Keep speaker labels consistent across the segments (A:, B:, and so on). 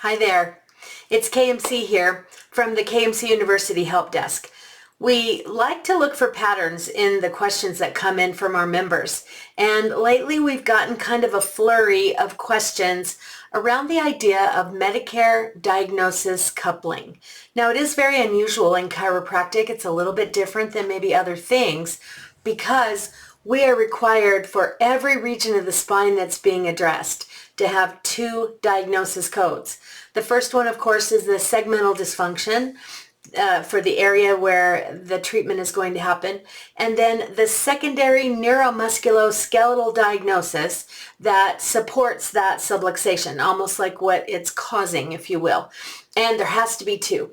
A: Hi there. It's KMC here from the KMC University Help Desk. We like to look for patterns in the questions that come in from our members. And lately we've gotten kind of a flurry of questions around the idea of Medicare diagnosis coupling. Now, it is very unusual in chiropractic. It's a little bit different than maybe other things because we are required for every region of the spine that's being addressed to have two diagnosis codes. The first one, of course, is the segmental dysfunction for the area where the treatment is going to happen. And then the secondary neuromusculoskeletal diagnosis that supports that subluxation, almost like what it's causing, if you will. And there has to be two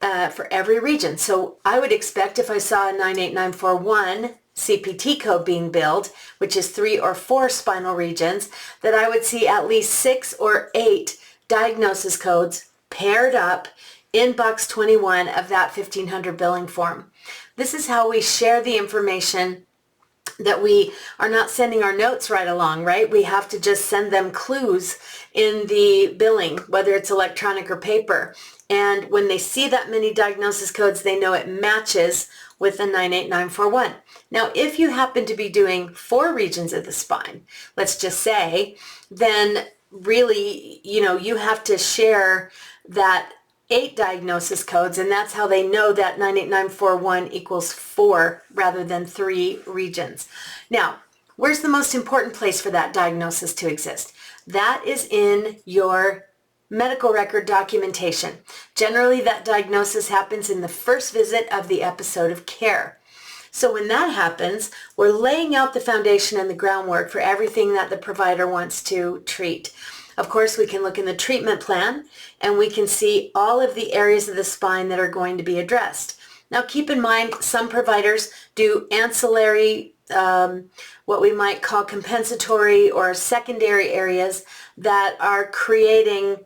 A: for every region. So I would expect if I saw a 98941 CPT code being billed, which is 3 or 4 spinal regions, that I would see at least 6 or 8 diagnosis codes paired up in box 21 of that 1500 billing form. This is how we share the information, that we are not sending our notes right along, right? We have to just send them clues in the billing, whether it's electronic or paper. And when they see that many diagnosis codes, they know it matches with the 98941. Now, if you happen to be doing 4 regions of the spine, let's just say, then really, you have to share that 8 diagnosis codes, and that's how they know that 98941 equals 4 rather than 3 regions. Now, where's the most important place for that diagnosis to exist? That is in your medical record documentation. Generally, that diagnosis happens in the first visit of the episode of care. So when that happens, we're laying out the foundation and the groundwork for everything that the provider wants to treat. Of course, we can look in the treatment plan and we can see all of the areas of the spine that are going to be addressed. Now, keep in mind, some providers do ancillary, what we might call compensatory or secondary areas that are creating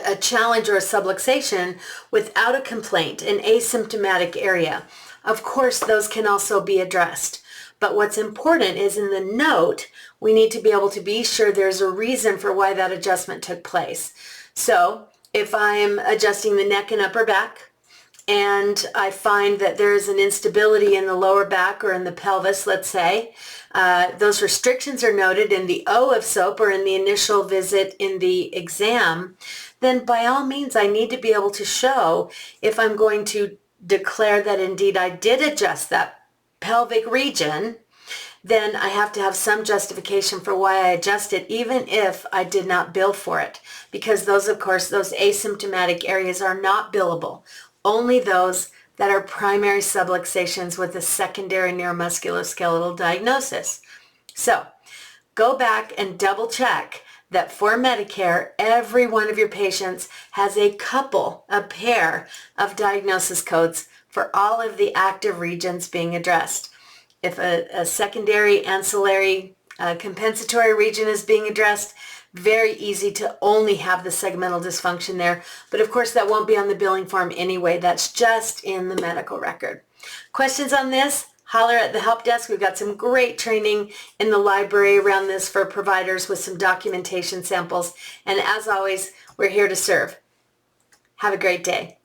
A: a challenge or a subluxation without a complaint, an asymptomatic area. Of course, those can also be addressed. But what's important is in the note, we need to be able to be sure there's a reason for why that adjustment took place. So if I'm adjusting the neck and upper back and I find that there's an instability in the lower back or in the pelvis, let's say, those restrictions are noted in the O of SOAP or in the initial visit in the exam, then by all means I need to be able to show, if I'm going to declare that indeed I did adjust that pelvic region, then I have to have some justification for why I adjust it, even if I did not bill for it. Because those, of course, those asymptomatic areas are not billable. Only those that are primary subluxations with a secondary neuromusculoskeletal diagnosis. So go back and double check that for Medicare, every one of your patients has a pair of diagnosis codes for all of the active regions being addressed. If a secondary, ancillary, compensatory region is being addressed, very easy to only have the segmental dysfunction there. But of course, that won't be on the billing form anyway. That's just in the medical record. Questions on this? Holler at the help desk. We've got some great training in the library around this for providers with some documentation samples. And as always, we're here to serve. Have a great day.